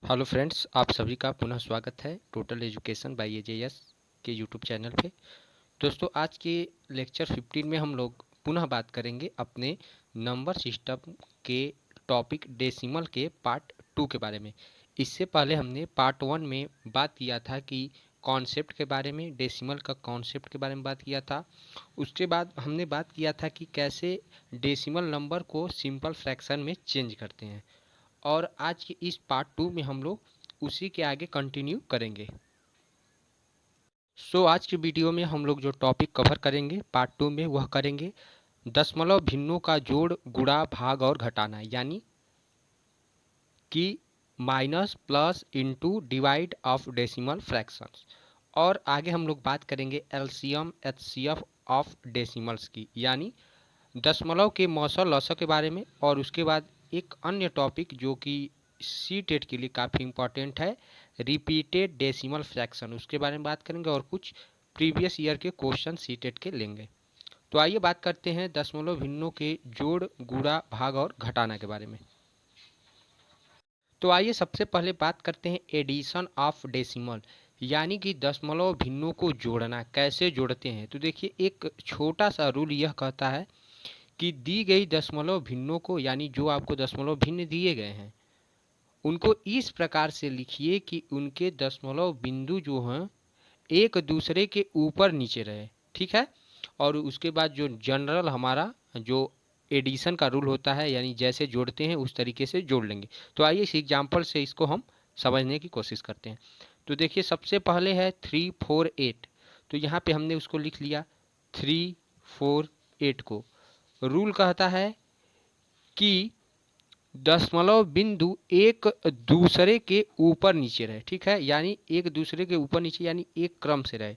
Hello friends, आप सभी का पुनः स्वागत है टोटल एजुकेशन बाय एजेएस के यूट्यूब चैनल पे। दोस्तों, आज के लेक्चर 15 में हम लोग पुनः बात करेंगे अपने नंबर सिस्टम के टॉपिक डेसिमल के पार्ट 2 के बारे में। इससे पहले हमने पार्ट 1 में बात किया था कि कॉन्सेप्ट के बारे में, डेसिमल का कॉन्सेप्ट के बारे में बात किया था। उसके बाद हमने बात किया था कि कैसे डेसिमल नंबर को सिंपल फ्रैक्शन में चेंज करते हैं। और आज के इस पार्ट 2 में हम लोग उसी के आगे कंटिन्यू करेंगे। आज की वीडियो में हम लोग जो टॉपिक कवर करेंगे पार्ट 2 में, वह करेंगे दशमलव भिन्नों का जोड़, गुणा, भाग और घटाना, यानी कि minus, plus, into, divide of decimal fractions. और आगे हम लोग बात करेंगे एलसीएम एचसीएफ ऑफ डेसिमल्स की, यानी दशमलव के मौसल लौसक के बारे में। और उसके बाद एक अन्य टॉपिक जो कि सी टेट के लिए काफ़ी इंपॉर्टेंट है, रिपीटेड डेसिमल फ्रैक्शन, उसके बारे में बात करेंगे। और कुछ प्रीवियस ईयर के क्वेश्चन सी टेट के लेंगे। तो आइए बात करते हैं दशमलव भिन्नों के जोड़, गुणा, भाग और घटाना के बारे में। तो आइए सबसे पहले बात करते हैं एडिशन ऑफ डेसिमल, यानी कि दशमलव भिन्नों को जोड़ना कैसे जोड़ते हैं। तो देखिए, एक छोटा सा रूल यह कहता है कि दी गई दशमलव भिन्नों को, यानी जो आपको दशमलव भिन्न दिए गए हैं, उनको इस प्रकार से लिखिए कि उनके दशमलव बिंदु जो हैं एक दूसरे के ऊपर नीचे रहे। ठीक है। और उसके बाद जो जनरल हमारा जो एडिशन का रूल होता है, यानी जैसे जोड़ते हैं उस तरीके से जोड़ लेंगे। तो आइए इस एग्जाम्पल से इसको हम समझने की कोशिश करते हैं। तो देखिए, सबसे पहले है 348। तो यहाँ पे हमने उसको लिख लिया 348 को। रूल कहता है कि दशमलव बिंदु एक दूसरे के ऊपर नीचे रहे। ठीक है, यानी एक दूसरे के ऊपर नीचे, यानी एक क्रम से रहे।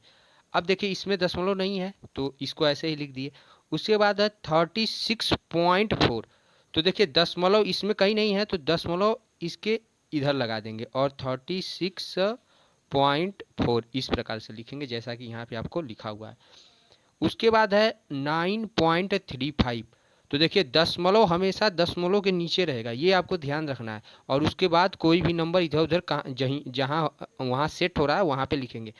अब देखिए, इसमें दशमलव नहीं है तो इसको ऐसे ही लिख दिए। उसके बाद है 36.4। तो देखिए, दशमलव इसमें कहीं नहीं है तो दशमलव इसके इधर लगा देंगे और 36.4 इस प्रकार से लिखेंगे जैसा कि यहाँ पे आपको लिखा हुआ है। उसके बाद है 9.35। तो देखिए, दशमलव हमेशा दशमलव के नीचे रहेगा, ये आपको ध्यान रखना है। और उसके बाद कोई भी नंबर इधर उधर जहाँ वहाँ सेट हो रहा है वहाँ पे लिखेंगे।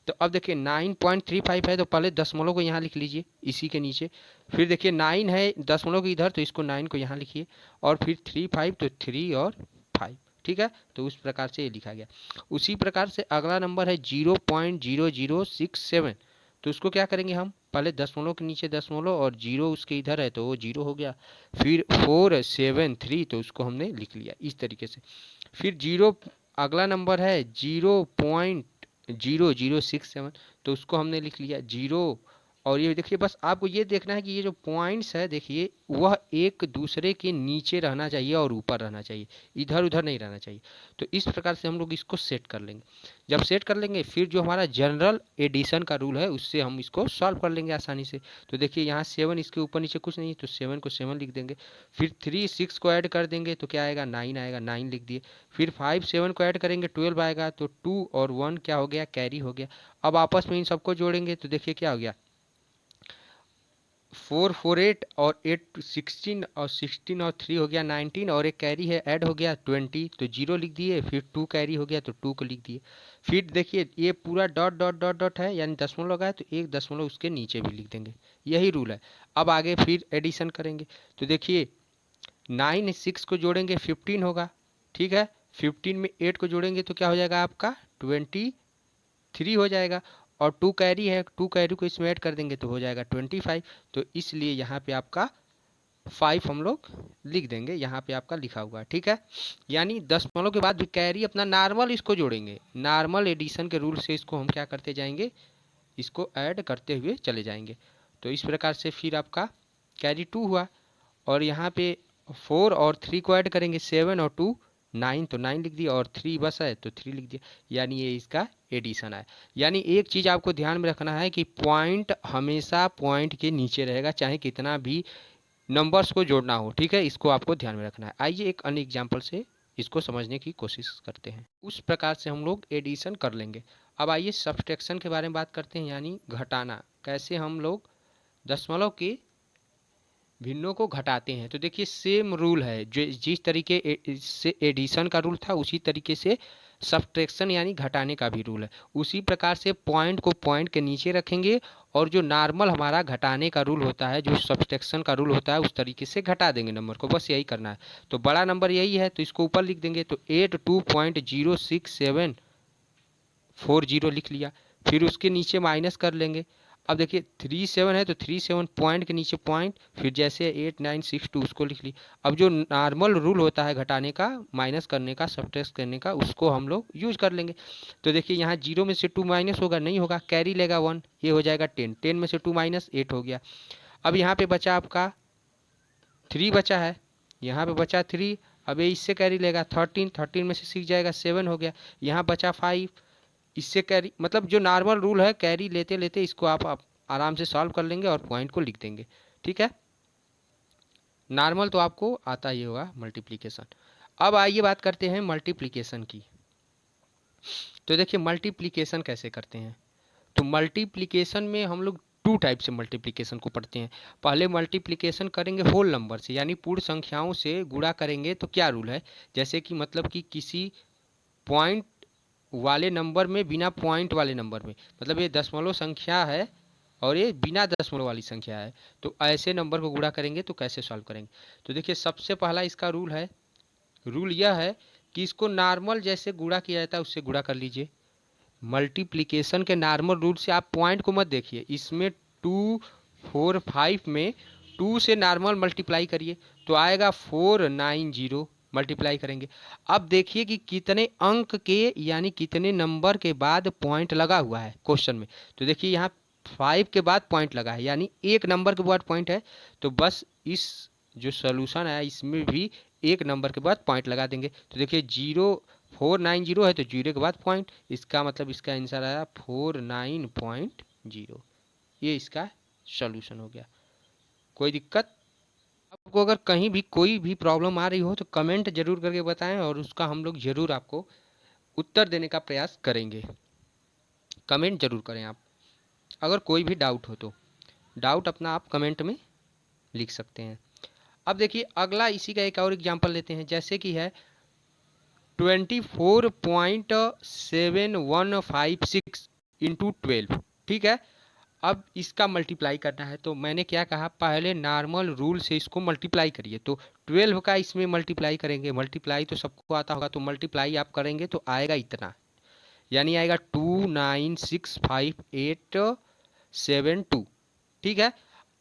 तो अब देखिए 9.35 है तो पहले दशमलव को यहाँ लिख लीजिए इसी के नीचे। फिर देखिए 9 है दशमलव के इधर, तो इसको 9 को यहाँ लिखिए। और फिर 35 तो 3 और 5। ठीक है, तो उस प्रकार से ये लिखा गया। उसी प्रकार से अगला नंबर है 0.0067। तो उसको क्या करेंगे हम, पहले दशमलव के नीचे दशमलव और जीरो उसके इधर है तो वो जीरो हो गया। फिर 473 तो उसको हमने लिख लिया इस तरीके से। फिर जीरो, अगला नंबर है 0.0067। तो उसको हमने लिख लिया जीरो। और ये देखिए, बस आपको ये देखना है कि ये जो पॉइंट्स है देखिए, वह एक दूसरे के नीचे रहना चाहिए और ऊपर रहना चाहिए, इधर उधर नहीं रहना चाहिए। तो इस प्रकार से हम लोग इसको सेट कर लेंगे। जब सेट कर लेंगे फिर जो हमारा जनरल एडिशन का रूल है उससे हम इसको सॉल्व कर लेंगे आसानी से। तो देखिए, यहाँ 7 इसके ऊपर नीचे कुछ नहीं है तो 7 को 7 लिख देंगे। फिर 3 6 को ऐड कर देंगे तो क्या आएगा, 9 आएगा, 9 लिख दिए। फिर 5 7 को ऐड करेंगे 12 आएगा, तो 2 और 1 क्या हो गया, कैरी हो गया। अब आपस में इन सबको जोड़ेंगे तो देखिए क्या हो गया, 448 और 8 16 और 16 और 3 हो गया 19, और एक कैरी है ऐड हो गया 20, तो जीरो लिख दिए। फिर 2 कैरी हो गया तो 2 को लिख दिए। फिर देखिए, ये पूरा डॉट डॉट डॉट डॉट है, यानी दशमलव लगा है तो एक दशमलव उसके नीचे भी लिख देंगे। यही रूल है। अब आगे फिर एडिशन करेंगे तो देखिए, 9 6 को जोड़ेंगे 15 होगा। ठीक है, 15 में 8 को जोड़ेंगे तो क्या हो जाएगा आपका 23 हो जाएगा। और 2 कैरी है, 2 कैरी को इसमें ऐड कर देंगे तो हो जाएगा 25। तो इसलिए यहाँ पे आपका 5 हम लोग लिख देंगे, यहाँ पे आपका लिखा हुआ है। ठीक है, यानी दशमलव के बाद भी कैरी अपना नॉर्मल इसको जोड़ेंगे, नॉर्मल एडिशन के रूल से इसको हम क्या करते जाएंगे, इसको ऐड करते हुए चले जाएंगे। तो इस प्रकार से फिर आपका कैरी 2 हुआ। और यहाँ पे 4 और 3 को ऐड करेंगे, 7 और 2 9, तो 9 लिख दिया। और 3 बस है तो 3 लिख दिया, यानी ये इसका एडिशन है। यानी एक चीज़ आपको ध्यान में रखना है कि पॉइंट हमेशा पॉइंट के नीचे रहेगा, चाहे कितना भी नंबर्स को जोड़ना हो। ठीक है, इसको आपको ध्यान में रखना है। आइए एक अन्य एग्जाम्पल से इसको समझने की कोशिश करते हैं। उस प्रकार से हम लोग एडिशन कर लेंगे। अब आइए सब्सट्रैक्शन के बारे में बात करते हैं, यानी घटाना, कैसे हम लोग दशमलव के भिन्नों को घटाते हैं। तो देखिए सेम रूल है, जो जिस तरीके से एडिशन का रूल था उसी तरीके से सब्ट्रैक्शन यानी घटाने का भी रूल है। उसी प्रकार से पॉइंट को पॉइंट के नीचे रखेंगे और जो नॉर्मल हमारा घटाने का रूल होता है, जो सब्ट्रैक्शन का रूल होता है, उस तरीके से घटा देंगे नंबर को, बस यही करना है। तो बड़ा नंबर यही है तो इसको ऊपर लिख देंगे, तो 82.06740 लिख लिया। फिर उसके नीचे माइनस कर लेंगे। अब देखिए 37 है तो 37 पॉइंट के नीचे पॉइंट, फिर जैसे 8962 उसको लिख ली। अब जो नॉर्मल रूल होता है घटाने का, माइनस करने का, सब्ट्रैक्ट करने का, उसको हम लोग यूज कर लेंगे। तो देखिए यहाँ 0 में से 2 माइनस होगा, नहीं होगा, कैरी लेगा 1, ये हो जाएगा 10, 10 में से 2 माइनस 8 हो गया। अब यहाँ पे बचा आपका 3 बचा है, यहाँ पे बचा 3। अब ये इससे कैरी लेगा 13, 13 में से 6 जाएगा 7 हो गया। यहाँ बचा 5, इससे कैरी, मतलब जो नॉर्मल रूल है कैरी लेते लेते इसको आप आराम से सॉल्व कर लेंगे और पॉइंट को लिख देंगे। ठीक है, नॉर्मल तो आपको आता ही होगा मल्टीप्लिकेशन। अब आइए बात करते हैं मल्टीप्लिकेशन की। तो देखिए मल्टीप्लिकेशन कैसे करते हैं। तो मल्टीप्लिकेशन में हम लोग 2 टाइप से मल्टीप्लिकेशन को पढ़ते हैं। पहले मल्टीप्लिकेशन करेंगे होल नंबर से, यानी पूर्ण संख्याओं से गुणा करेंगे। तो क्या रूल है, जैसे कि मतलब कि किसी पॉइंट वाले नंबर में बिना पॉइंट वाले नंबर में, मतलब ये दशमलव संख्या है और ये बिना दशमलव वाली संख्या है, तो ऐसे नंबर को गुणा करेंगे तो कैसे सॉल्व करेंगे। तो देखिए सबसे पहला इसका रूल यह है कि इसको नॉर्मल जैसे गुणा किया जाता है उससे गुणा कर लीजिए। मल्टीप्लिकेशन के नॉर्मल रूल से आप पॉइंट को मत देखिए, इसमें 2 4 5 में 2 से नॉर्मल मल्टीप्लाई करिए तो आएगा 490, मल्टीप्लाई करेंगे। अब देखिए कि कितने अंक के यानी कितने नंबर के बाद पॉइंट लगा हुआ है क्वेश्चन में। तो देखिए यहाँ 5 के बाद पॉइंट लगा है, यानी एक नंबर के बाद पॉइंट है। तो बस इस जो सोल्यूशन है इसमें भी एक नंबर के बाद पॉइंट लगा देंगे। तो देखिए 490 है तो 0 के बाद पॉइंट, इसका मतलब इसका आंसर आया 49.0। ये इसका सोल्यूशन हो गया। कोई दिक्कत आपको अगर कहीं भी कोई भी प्रॉब्लम आ रही हो तो कमेंट जरूर करके बताएं और उसका हम लोग जरूर आपको उत्तर देने का प्रयास करेंगे। कमेंट जरूर करें आप, अगर कोई भी डाउट हो तो डाउट अपना आप कमेंट में लिख सकते हैं। अब देखिए अगला इसी का एक और एग्जांपल लेते हैं, जैसे कि है 24.7156 इंटू 12। ठीक है, अब इसका मल्टीप्लाई करना है। तो मैंने क्या कहा, पहले नॉर्मल रूल से इसको मल्टीप्लाई करिए। तो 12 का इसमें मल्टीप्लाई करेंगे, मल्टीप्लाई तो सबको आता होगा, तो मल्टीप्लाई आप करेंगे तो आएगा इतना, यानी आएगा 2965872। ठीक है,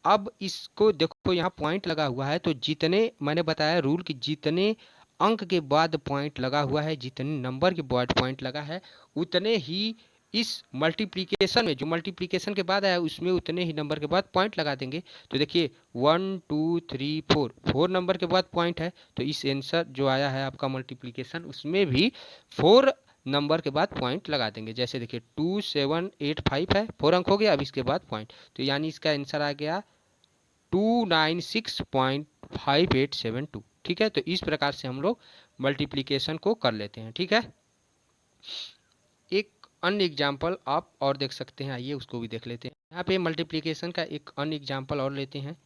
अब इसको देखो यहाँ पॉइंट लगा हुआ है, तो जितने मैंने बताया रूल कि जितने अंक के बाद पॉइंट लगा हुआ है, जितने नंबर के बाद पॉइंट लगा है, उतने ही इस मल्टीप्लिकेशन में, जो मल्टीप्लिकेशन के बाद आया उसमें उतने ही नंबर के बाद पॉइंट लगा देंगे। तो देखिए 1 2 3 4 नंबर के बाद पॉइंट है, तो इस आंसर जो आया है आपका मल्टीप्लिकेशन उसमें भी 4 नंबर के बाद पॉइंट लगा देंगे। जैसे देखिए 2785 है, 4 अंक हो गया, अब इसके बाद पॉइंट, तो यानी इसका आंसर आ गया 296.5872। ठीक है, तो इस प्रकार से हम लोग मल्टीप्लिकेशन को कर लेते हैं। ठीक है, एक अन्य एग्जाम्पल आप और देख सकते हैं, आइए उसको भी देख लेते हैं। यहाँ पे मल्टीप्लिकेशन का एक अन्य एग्जाम्पल और लेते हैं,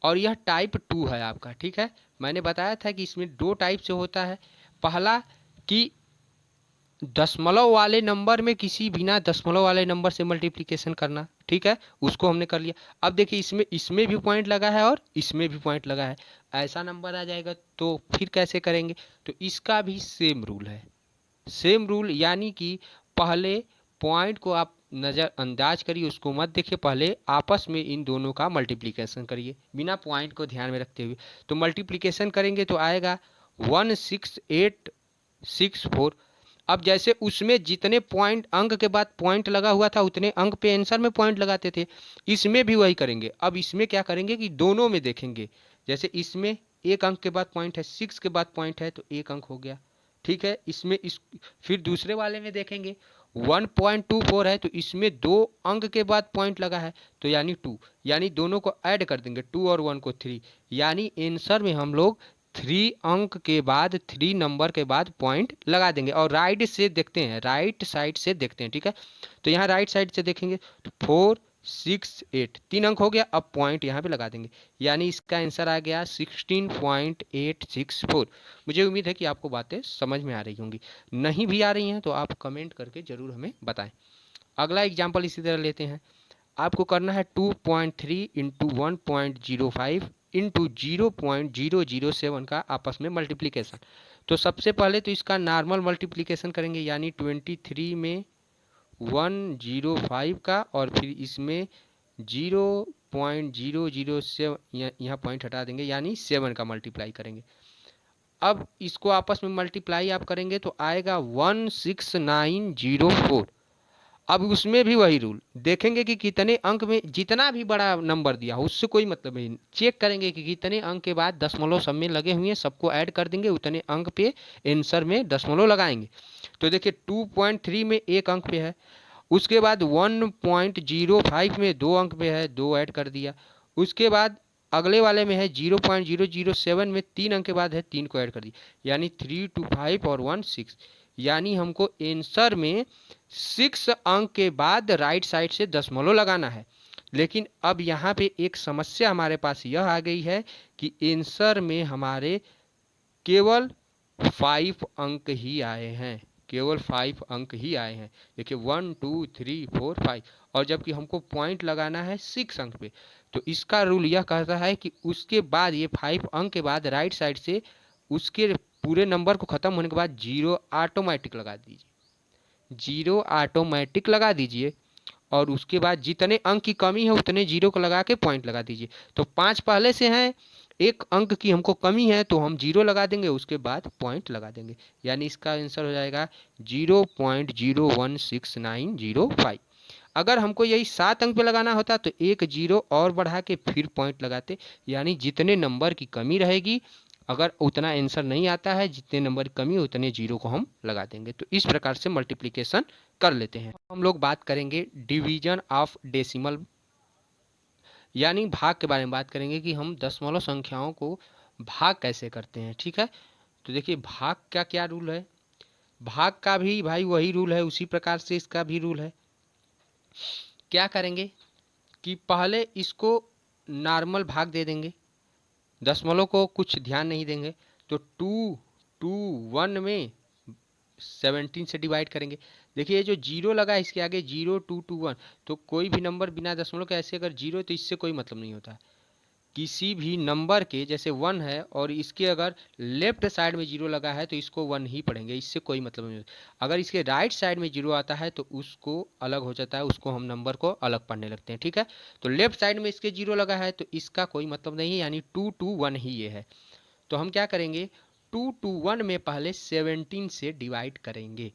और यह टाइप 2 है आपका। ठीक है, मैंने बताया था कि इसमें 2 टाइप से होता है। पहला कि दशमलव वाले नंबर में किसी बिना दशमलव वाले नंबर से मल्टीप्लिकेशन करना। ठीक है, उसको हमने कर लिया। अब देखिए इसमें भी पॉइंट लगा है और इसमें भी पॉइंट लगा है, ऐसा नंबर आ जाएगा, तो फिर कैसे करेंगे। तो इसका भी सेम रूल है, सेम रूल, यानी कि पहले पॉइंट को आप नज़रअंदाज करिए, उसको मत देखिए, पहले आपस में इन दोनों का मल्टीप्लिकेशन करिए बिना पॉइंट को ध्यान में रखते हुए। तो मल्टीप्लिकेशन करेंगे तो आएगा 16864। अब जैसे उसमें जितने पॉइंट अंक के बाद पॉइंट लगा हुआ था उतने अंक पे आंसर में पॉइंट लगाते थे, इसमें भी वही करेंगे। अब इसमें क्या करेंगे कि दोनों में देखेंगे, जैसे इसमें एक अंक के बाद पॉइंट है, 6 के बाद पॉइंट है तो एक अंक हो गया। ठीक है, इसमें फिर दूसरे वाले में देखेंगे 1.24 है तो इसमें 2 अंक के बाद पॉइंट लगा है, तो यानी 2, यानी दोनों को ऐड कर देंगे, 2 और 1 को 3, यानी आंसर में हम लोग 3 अंक के बाद 3 नंबर के बाद पॉइंट लगा देंगे। और राइट से देखते हैं, राइट साइड से देखते हैं। ठीक है, तो यहाँ राइट साइड से देखेंगे तो 4 68, 3 अंक हो गया। अब पॉइंट यहाँ पे लगा देंगे, यानी इसका आंसर आ गया 16.864। मुझे उम्मीद है कि आपको बातें समझ में आ रही होंगी, नहीं भी आ रही हैं तो आप कमेंट करके ज़रूर हमें बताएं। अगला एग्जाम्पल इसी तरह लेते हैं। आपको करना है 2.3 इंटू 1.05 इंटू 0.007 का आपस में मल्टीप्लीकेशन। तो सबसे पहले तो इसका नॉर्मल मल्टीप्लीकेशन करेंगे, यानी 23 में 105 का, और फिर इसमें 0.007, यहाँ पॉइंट हटा देंगे, यानी 7 का मल्टीप्लाई करेंगे। अब इसको आपस में मल्टीप्लाई आप करेंगे तो आएगा 16904। अब उसमें भी वही रूल देखेंगे कि कितने अंक में जितना भी बड़ा नंबर दिया हो उससे कोई मतलब नहीं, चेक करेंगे कि कितने अंक के बाद दशमलव सब में लगे हुए हैं, सबको ऐड कर देंगे, उतने अंक पे आंसर में दशमलव लगाएंगे। तो देखिए 2.3 में 1 अंक पे है, उसके बाद 1.05 में 2 अंक पे है, 2 ऐड कर दिया। उसके बाद अगले वाले में है 0.007 में 3 अंक के बाद है, 3 को ऐड कर दिया, यानी 3 2 5 और 1 6, यानी हमको आंसर में 6 अंक के बाद राइट साइड से दशमलव लगाना है। लेकिन अब यहाँ पे एक समस्या हमारे पास यह आ गई है कि आंसर में हमारे केवल 5 अंक ही आए हैं, केवल 5 अंक ही आए हैं। देखिए 1 2 3 4 5, और जबकि हमको पॉइंट लगाना है 6 अंक पे। तो इसका रूल यह कहता है कि उसके बाद ये 5 अंक के बाद राइट साइड से उसके पूरे नंबर को ख़त्म होने के बाद 0 ऑटोमेटिक लगा दीजिए, 0 ऑटोमेटिक लगा दीजिए, और उसके बाद जितने अंक की कमी है उतने 0 को लगा के पॉइंट लगा दीजिए। तो 5 पहले से हैं, 1 अंक की हमको कमी है तो हम 0 लगा देंगे, उसके बाद पॉइंट लगा देंगे, यानी इसका आंसर हो जाएगा 0.01690 अगर हमको यही 7 अंक पे लगाना होता तो 1 0 और बढ़ा के फिर पॉइंट लगाते, यानी जितने नंबर की कमी रहेगी, अगर उतना आंसर नहीं आता है, जितने नंबर की कमी उतने 0 को हम लगा देंगे। तो इस प्रकार से मल्टीप्लिकेशन कर लेते हैं। हम लोग बात करेंगे डिवीजन ऑफ डेसिमल, यानी भाग के बारे में बात करेंगे कि हम दशमलव संख्याओं को भाग कैसे करते हैं। ठीक है, तो देखिए भाग का क्या रूल है, भाग का भी भाई वही रूल है, उसी प्रकार से इसका भी रूल है। क्या करेंगे कि पहले इसको नॉर्मल भाग दे देंगे, दशमलव को कुछ ध्यान नहीं देंगे। तो 2 2 1 में 17 से डिवाइड करेंगे। देखिए ये जो 0 लगा इसके आगे 0 2 2 1, तो कोई भी नंबर बिना दशमलव के ऐसे अगर 0 तो इससे कोई मतलब नहीं होता। किसी भी नंबर के जैसे 1 है और इसके अगर लेफ्ट साइड में 0 लगा है तो इसको 1 ही पढ़ेंगे, इससे कोई मतलब नहीं होता। अगर इसके राइट साइड में 0 आता है तो उसको अलग हो जाता है, उसको हम नंबर को अलग पढ़ने लगते हैं। ठीक है, तो लेफ्ट साइड में इसके 0 लगा है तो इसका कोई मतलब नहीं है, यानी 2 2 1 ही ये है। तो हम क्या करेंगे, 2 2 1 में पहले 17 से डिवाइड करेंगे।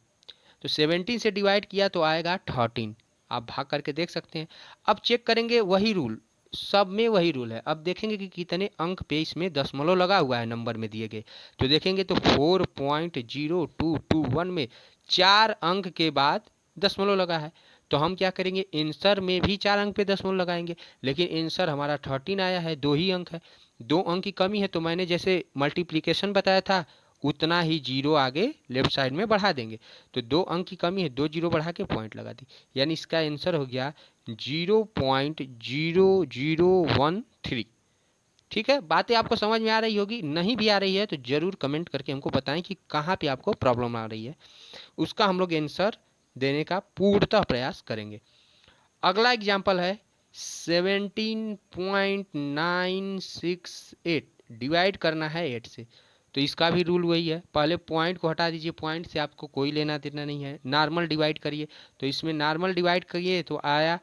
तो 17 से डिवाइड किया तो आएगा 13, आप भाग करके देख सकते हैं। अब चेक करेंगे वही रूल, सब में वही रूल है। अब देखेंगे कि कितने अंक पे इसमें दशमलव लगा हुआ है नंबर में दिए गए, तो देखेंगे तो 4.0221 में 4 अंक के बाद दशमलव लगा है। तो हम क्या करेंगे, आंसर में भी 4 अंक पे दशमलव लगाएंगे, लेकिन आंसर हमारा 13 आया है, 2 ही अंक है, 2 अंक की कमी है। तो मैंने जैसे मल्टीप्लिकेशन बताया था उतना ही 0 आगे लेफ्ट साइड में बढ़ा देंगे। तो 2 अंक की कमी है, 2 0 बढ़ा के पॉइंट लगा दी, यानी इसका आंसर हो गया 0.0013। ठीक है, बातें आपको समझ में आ रही होगी, नहीं भी आ रही है तो जरूर कमेंट करके हमको बताएं कि कहाँ पे आपको प्रॉब्लम आ रही है, उसका हम लोग आंसर देने का पूर्णतः प्रयास करेंगे। अगला एग्जाम्पल है 17.968 डिवाइड करना है 8 से। तो इसका भी रूल वही है, पहले पॉइंट को हटा दीजिए, पॉइंट से आपको कोई लेना देना नहीं है, नॉर्मल डिवाइड करिए। तो इसमें नॉर्मल डिवाइड करिए तो आया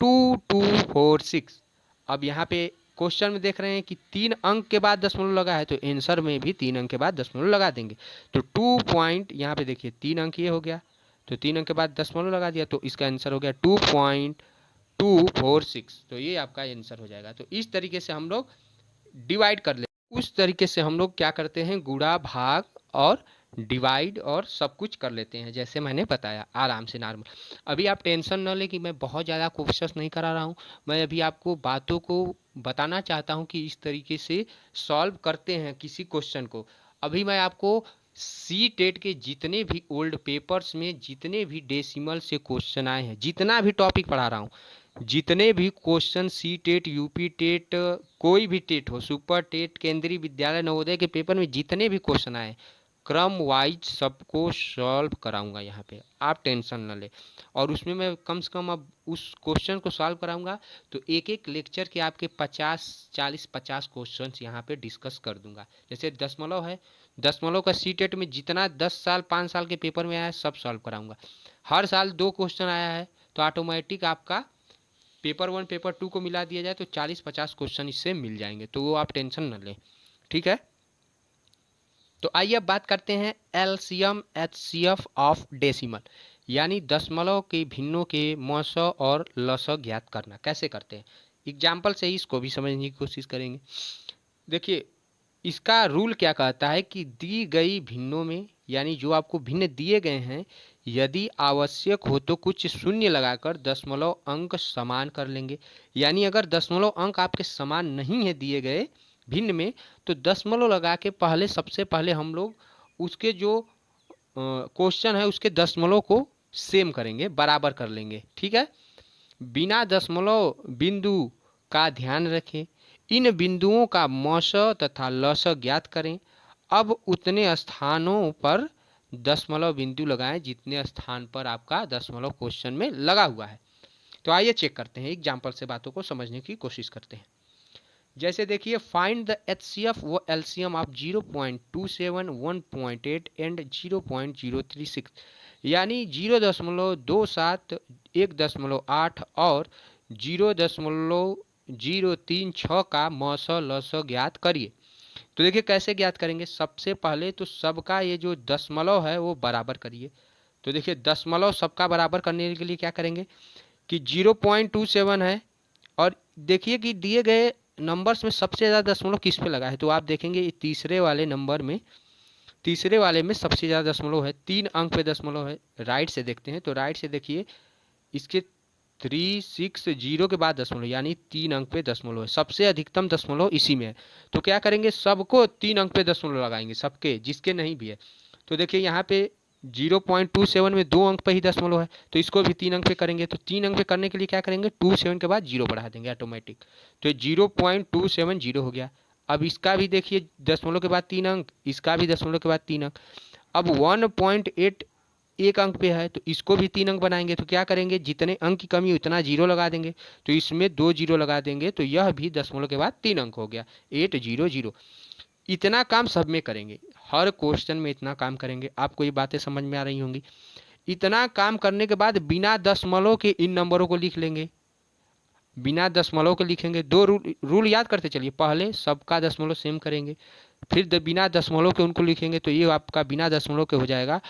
2246। अब यहाँ पे क्वेश्चन में देख रहे हैं कि 3 अंक के बाद दशमलव लगा है, तो आंसर में भी 3 अंक के बाद दशमलव लगा देंगे। तो 2 पॉइंट यहाँ पे देखिए 3 अंक ये हो गया, तो 3 अंक के बाद दशमलव लगा दिया, तो इसका आंसर हो गया 2.246। तो ये आपका आंसर हो जाएगा। तो इस तरीके से हम लोग डिवाइड कर ले, उस तरीके से हम लोग क्या करते हैं, गुणा भाग और डिवाइड और सब कुछ कर लेते हैं, जैसे मैंने बताया आराम से नॉर्मल। अभी आप टेंशन न लें कि मैं बहुत ज़्यादा क्वेश्चन नहीं करा रहा हूँ, मैं अभी आपको बातों को बताना चाहता हूँ कि इस तरीके से सॉल्व करते हैं किसी क्वेश्चन को। अभी मैं आपको सी टेट के जितने भी ओल्ड पेपर्स में जितने भी डेसिमल से क्वेश्चन आए हैं, जितना भी टॉपिक पढ़ा रहा हूँ, जितने भी question C TET, UP TET, कोई भी टेट हो, सुपर टेट, केंद्रीय विद्यालय नवोदय के पेपर में जितने भी क्वेश्चन आए क्रम वाइज सबको सॉल्व कराऊंगा यहाँ पे, आप टेंशन न ले। और उसमें मैं कम से कम अब उस क्वेश्चन को सॉल्व कराऊंगा तो एक एक लेक्चर के आपके 50 क्वेश्चंस यहाँ पे डिस्कस कर दूंगा। जैसे दशमलव है, दशमलव का सी टेट में जितना 10 साल 5 साल के पेपर में आया है सब सॉल्व कराऊंगा। हर साल 2 क्वेश्चन आया है तो ऑटोमेटिक आपका पेपर 1 पेपर 2 को मिला दिया जाए तो 40-50 क्वेश्चन इससे मिल जाएंगे, तो वो आप टेंशन न लें, ठीक है। तो आइए अब बात करते हैं एलसीएम एचसीएफ ऑफ डेसिमल, यानी दशमलव के भिन्नों के मौसों और लसौ ज्ञात करना कैसे करते हैं। एग्जाम्पल से ही इसको भी समझने की कोशिश करेंगे। देखिए इसका रूल क्या कहता है कि दी गई भिन्नों में, यानी जो आपको भिन्न दिए गए हैं, यदि आवश्यक हो तो कुछ शून्य लगाकर दशमलव अंक समान कर लेंगे। यानी अगर दशमलव अंक आपके समान नहीं है दिए गए भिन्न में, तो दशमलव लगा के पहले सबसे पहले हम लोग उसके जो क्वेश्चन है उसके दशमलव को सेम करेंगे, बराबर कर लेंगे, ठीक है। बिना दशमलव बिंदु का ध्यान रखें। इन बिंदुओं का मौस तथा लस ज्ञात करें। अब उतने स्थानों पर दशमलव बिंदु लगाएं जितने स्थान पर आपका दशमलव क्वेश्चन में लगा हुआ है। तो आइए चेक करते हैं, एग्जाम्पल से बातों को समझने की कोशिश करते हैं। जैसे देखिए फाइंड द एचसीएफ व एलसीएम ऑफ 0.27, 1.8 एंड 0.036, यानी 0.27, 1.8 और 0.036 का मौस लस ज्ञात करिए। तो देखिए कैसे ज्ञात करेंगे। सबसे पहले तो सबका ये जो दशमलव है वो बराबर करिए। तो देखिए दशमलव सबका बराबर करने के लिए क्या करेंगे कि 0.27 है और देखिए कि दिए गए नंबर्स में सबसे ज़्यादा दशमलव किस पे लगा है, तो आप देखेंगे तीसरे वाले नंबर में, तीसरे वाले में सबसे ज़्यादा दशमलव है, 3 अंक पे दशमलव है। राइट से देखते हैं तो राइट से देखिए इसके 360 के बाद दशमलव, यानी 3 अंक पे दशमलव है, सबसे अधिकतम दशमलव इसी में है। तो क्या करेंगे सबको 3 अंक पे दशमलव लगाएंगे, सबके जिसके नहीं भी है। तो देखिए यहाँ पे 0.27 में 2 अंक पे ही दशमलव है तो इसको भी 3 अंक पे करेंगे। तो 3 अंक पे करने के लिए क्या करेंगे 27 के बाद 0 बढ़ा देंगे ऑटोमेटिक, तो 0.270 हो गया। अब इसका भी देखिए दशमलव के बाद 3 अंक, इसका भी दशमलव के बाद 3 अंक। अब 1.8 1 अंक पे है तो इसको भी 3 अंक बनाएंगे। तो क्या करेंगे जितने अंक की कमी उतना 0 लगा देंगे, तो इसमें 2 0 लगा देंगे तो यह भी दशमलव के बाद 3 अंक हो गया 800। इतना काम सब में करेंगे, हर क्वेश्चन में इतना काम करेंगे। आपको ये बातें समझ में आ रही होंगी। इतना काम करने के बाद बिना दशमलव के इन नंबरों को लिख लेंगे, बिना दशमलव के लिखेंगे। दो रूल याद करते चलिए, पहले सबका दशमलव सेम करेंगे, फिर बिना दशमलव के उनको लिखेंगे। तो ये आपका बिना दशमलव के हो जाएगा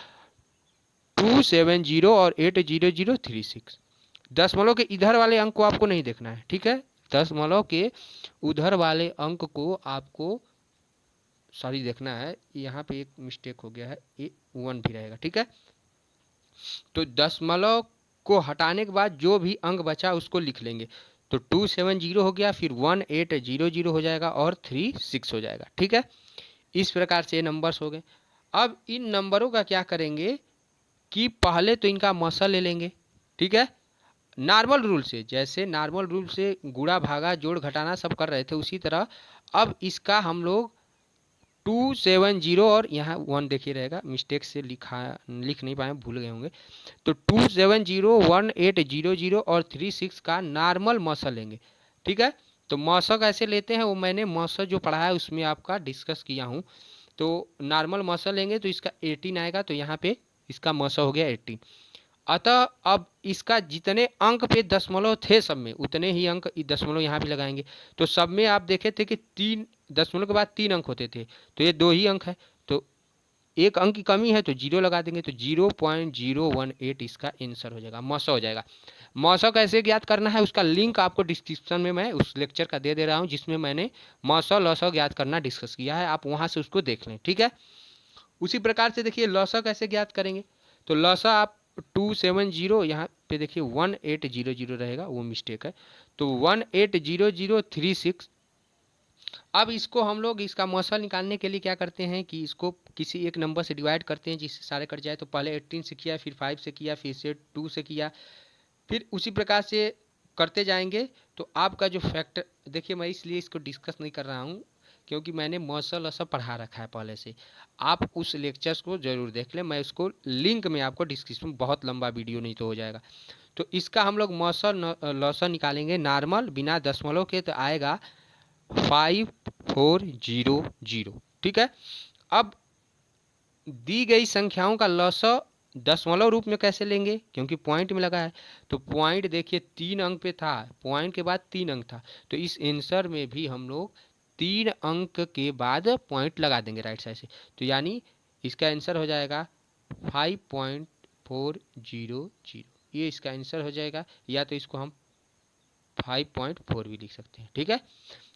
270 और 80036। दशमलव के इधर वाले अंक को आपको नहीं देखना है, ठीक है। दशमलव के उधर वाले अंक को आपको सॉरी देखना है, यहाँ पे एक मिस्टेक हो गया है, ये 1 भी रहेगा, ठीक है। तो दशमलव को हटाने के बाद जो भी अंक बचा उसको लिख लेंगे। तो 270 हो गया, फिर 1800 हो जाएगा और 36 हो जाएगा, ठीक है। इस प्रकार से ये नंबर्स हो गए। अब इन नंबरों का क्या करेंगे कि पहले तो इनका मसल ले लेंगे, ठीक है। नॉर्मल रूल से, जैसे नॉर्मल रूल से गुणा भागा जोड़ घटाना सब कर रहे थे उसी तरह अब इसका हम लोग 270 और यहाँ 1 देखिए रहेगा, मिस्टेक से लिख नहीं पाए, भूल गए होंगे। तो 270, 1800 और 36 का नॉर्मल मसल लेंगे, ठीक है। तो मौसा कैसे लेते हैं वो मैंने मौसा जो पढ़ा है उसमें आपका डिस्कस किया हूँ। तो नॉर्मल मौसा लेंगे तो इसका 18 आएगा, तो यहाँ पे इसका मौसा हो गया 18। अतः अब इसका जितने अंक पे दशमलव थे सब में उतने ही अंक दशमलव यहाँ भी लगाएंगे। तो सब में आप देखे थे कि 3 दशमलव के बाद 3 अंक होते थे, तो ये 2 ही अंक है, तो 1 अंक की कमी है तो 0 लगा देंगे। तो 0.018 इसका आंसर हो जाएगा, मौसा हो जाएगा। मौसा कैसे ज्ञात करना है उसका लिंक आपको डिस्क्रिप्शन में मैं उस लेक्चर का दे रहा हूँ जिसमें मैंने मौसा लौसा ज्ञात करना डिस्कस किया है, आप वहाँ से उसको देख लें, ठीक है। उसी प्रकार से देखिए लौसा कैसे ज्ञात करेंगे। तो लौसा आप 270 यहाँ पे देखिए 1800 रहेगा, वो मिस्टेक है, तो 180036। अब इसको हम लोग इसका मौसल निकालने के लिए क्या करते हैं कि इसको किसी एक नंबर से डिवाइड करते हैं जिससे सारे कट जाए। तो पहले 18 से किया, फिर 5 से किया, फिर से 2 से किया, फिर उसी प्रकार से करते जाएंगे तो आपका जो फैक्टर, देखिए मैं इसलिए इसको डिस्कस नहीं कर रहा हूँ क्योंकि मैंने मसल सब पढ़ा रखा है पहले से। आप उस लेक्चर्स को जरूर देख लें, मैं उसको लिंक में आपको डिस्क्रिप्शन में, बहुत लंबा वीडियो नहीं तो हो जाएगा। तो इसका हम लोग मसल लॉसन निकालेंगे नॉर्मल बिना दशमलव के, तो आएगा 5400। ठीक है। अब दी गई संख्याओं का लॉसा दशमलव रूप में कैसे लेंगे, क्योंकि पॉइंट में लगा है। तो पॉइंट देखिए 3 अंक पे था, पॉइंट के बाद 3 अंक था, तो इस आंसर में भी हम लोग 3 अंक के बाद पॉइंट लगा देंगे राइट साइड से। तो यानी इसका आंसर हो जाएगा 5.400, ये इसका आंसर हो जाएगा। या तो इसको हम 5.4 भी लिख सकते हैं। ठीक है।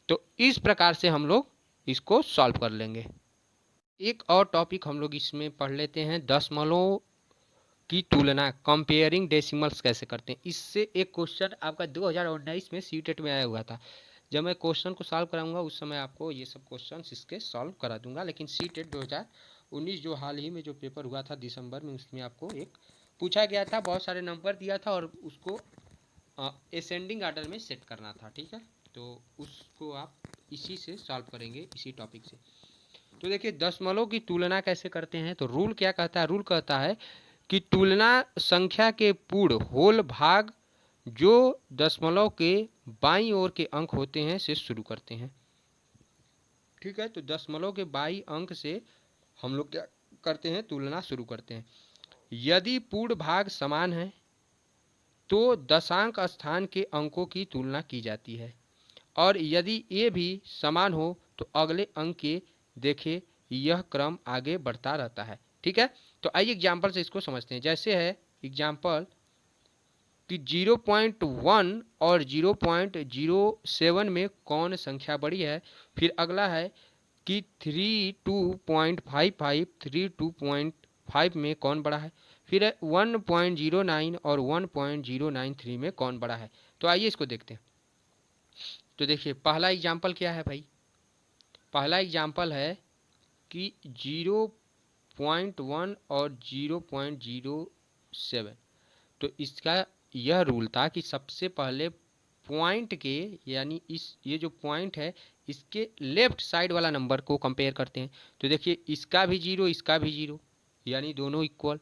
तो इस प्रकार से हम लोग इसको सॉल्व कर लेंगे। एक और टॉपिक हम लोग इसमें पढ़ लेते हैं, दशमलव की तुलना, कंपेयरिंग डेसिमल्स कैसे करते हैं। इससे एक क्वेश्चन आपका 2019 में सीटेट में आया हुआ था। जब मैं क्वेश्चन को सॉल्व कराऊंगा उस समय आपको ये सब क्वेश्चन इसके सॉल्व करा दूंगा। लेकिन सीटेट 2019 जो हाल ही में जो पेपर हुआ था दिसंबर में, उसमें आपको एक पूछा गया था, बहुत सारे नंबर दिया था और उसको असेंडिंग आर्डर में सेट करना था। ठीक है। तो उसको आप इसी से सॉल्व करेंगे, इसी टॉपिक से। तो देखिए दशमलव की तुलना कैसे करते हैं। तो रूल क्या कहता है, रूल कहता है कि तुलना संख्या के पूर्ण होल भाग जो दशमलव के बाईं ओर के अंक होते हैं से शुरू करते हैं। ठीक है। तो दशमलव के बाईं अंक से हम लोग क्या करते हैं, तुलना शुरू करते हैं। यदि पूर्ण भाग समान है तो दशांक स्थान के अंकों की तुलना की जाती है, और यदि ये भी समान हो तो अगले अंक के देखे यह क्रम आगे बढ़ता रहता है। ठीक है। तो आइए एग्जाम्पल से इसको समझते हैं। जैसे है एग्जाम्पल कि 0.1 और 0.07 में कौन संख्या बड़ी है। फिर अगला है कि 32.55 32.5 में कौन बड़ा है। फिर 1.09 और 1.093 में कौन बड़ा है। तो आइए इसको देखते हैं। तो देखिए पहला एग्जाम्पल क्या है भाई, पहला एग्जाम्पल है कि 0.1 और 0.07। तो इसका यह रूल था कि सबसे पहले पॉइंट के, यानी इस ये जो पॉइंट है इसके लेफ्ट साइड वाला नंबर को कंपेयर करते हैं। तो देखिए इसका भी 0 इसका भी 0, यानी दोनों इक्वल।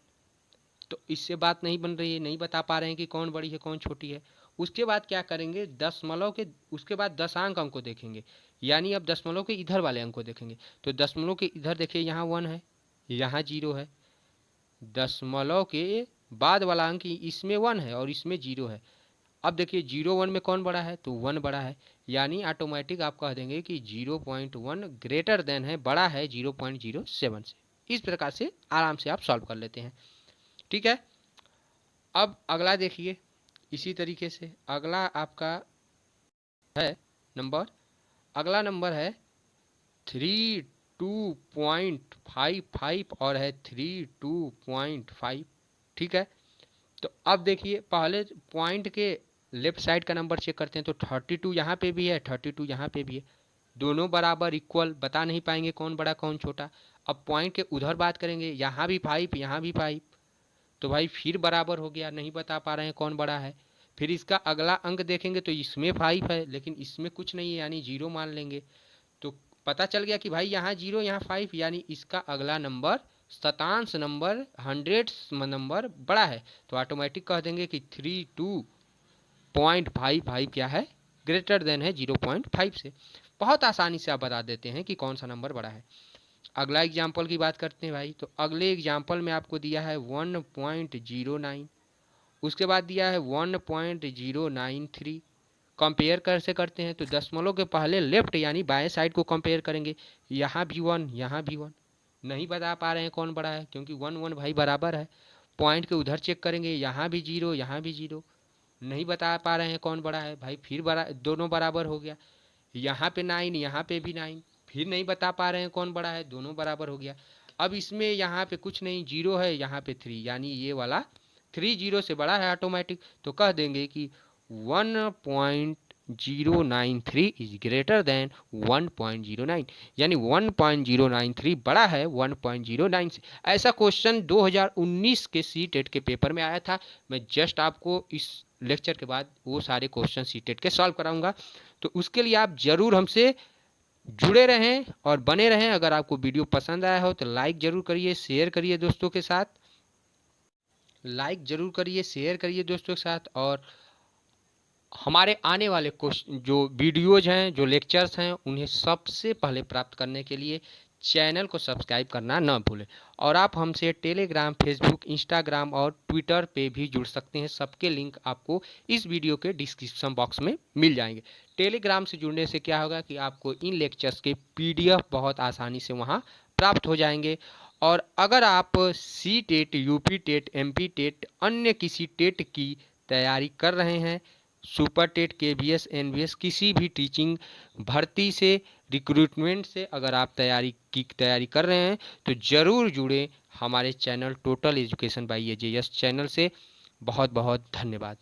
तो इससे बात नहीं बन रही है, नहीं बता पा रहे हैं कि कौन बड़ी है कौन छोटी है। उसके बाद क्या करेंगे, दशमलव के उसके बाद दशांक अंक को देखेंगे, यानी अब दशमलव के इधर वाले अंक को देखेंगे। तो दशमलव के इधर देखिए यहाँ 1 है, यहाँ 0 है। दशमलव के बाद वाला अंक इसमें 1 है और इसमें 0 है। अब देखिए 0 1 में कौन बड़ा है, तो 1 बड़ा है, यानी ऑटोमेटिक आप कह देंगे कि 0.1 ग्रेटर देन है, बड़ा है 0.07 से। इस प्रकार से आराम से आप सॉल्व कर लेते हैं। ठीक है। अब अगला देखिए, इसी तरीके से अगला आपका है नंबर, अगला नंबर है 32.55 और है 32.5। ठीक है। तो अब देखिए पहले पॉइंट के लेफ्ट साइड का नंबर चेक करते हैं। तो 32 यहाँ पे भी है, 32 यहाँ पे भी है, दोनों बराबर इक्वल, बता नहीं पाएंगे कौन बड़ा कौन छोटा। अब पॉइंट के उधर बात करेंगे, यहाँ भी 5 यहाँ भी 5, तो भाई फिर बराबर हो गया, नहीं बता पा रहे हैं कौन बड़ा है। फिर इसका अगला अंक देखेंगे तो इसमें 5 है लेकिन इसमें कुछ नहीं है, यानी 0 मान लेंगे। तो पता चल गया कि भाई यहाँ 0 यहाँ 5, यानी इसका अगला नंबर शतांश नंबर 100 नंबर बड़ा है। तो ऑटोमेटिक कह देंगे कि 32.55 क्या है, ग्रेटर देन है 0.5 से। बहुत आसानी से आप बता देते हैं कि कौन सा नंबर बड़ा है। अगला एग्जाम्पल की बात करते हैं भाई। तो अगले एग्जाम्पल में आपको दिया है 1.09, उसके बाद दिया है 1.093। कंपेयर कैसे करते हैं, तो दशमलव के पहले लेफ्ट यानी बाएं साइड को कंपेयर करेंगे। यहाँ भी 1 यहाँ भी 1, नहीं बता पा रहे हैं कौन बड़ा है क्योंकि 1 1 भाई बराबर है। पॉइंट के उधर चेक करेंगे, यहाँ भी 0 यहाँ भी 0, नहीं बता पा रहे हैं कौन बड़ा है भाई, फिर दोनों बराबर हो गया। यहाँ पे 9 यहाँ पे भी 9, फिर नहीं बता पा रहे हैं कौन बड़ा है, दोनों बराबर हो गया। अब इसमें यहाँ पे कुछ नहीं, 0 है, यहाँ पे 3, यानी ये वाला 3 0 से बड़ा है ऑटोमेटिक। तो कह देंगे कि 1.093 इज ग्रेटर देन 1.09, यानी 1.093 बड़ा है 1.09 से। ऐसा क्वेश्चन 2019 के सीटेट के पेपर में आया था। मैं जस्ट आपको इस लेक्चर के बाद वो सारे क्वेश्चन सीटेट के सॉल्व कराऊंगा। तो उसके लिए आप ज़रूर हमसे जुड़े रहें और बने रहें। अगर आपको वीडियो पसंद आया हो तो लाइक ज़रूर करिए, शेयर करिए दोस्तों के साथ, लाइक ज़रूर करिए, शेयर करिए दोस्तों के साथ। और हमारे आने वाले जो वीडियोज़ हैं, जो लेक्चर्स हैं, उन्हें सबसे पहले प्राप्त करने के लिए चैनल को सब्सक्राइब करना ना भूलें। और आप हमसे टेलीग्राम, फेसबुक, इंस्टाग्राम और ट्विटर पे भी जुड़ सकते हैं। सबके लिंक आपको इस वीडियो के डिस्क्रिप्शन बॉक्स में मिल जाएंगे। टेलीग्राम से जुड़ने से क्या होगा कि आपको इन लेक्चर्स के PDF बहुत आसानी से वहाँ प्राप्त हो जाएंगे। और अगर आप C TET, UP TET, MP TET, अन्य किसी टेट की तैयारी कर रहे हैं, सुपर टेट, KVS, NVS, किसी भी टीचिंग भर्ती से, रिक्रूटमेंट से अगर आप तैयारी कर रहे हैं तो ज़रूर जुड़ें हमारे channel total education by AJS channel से। बहुत बहुत धन्यवाद।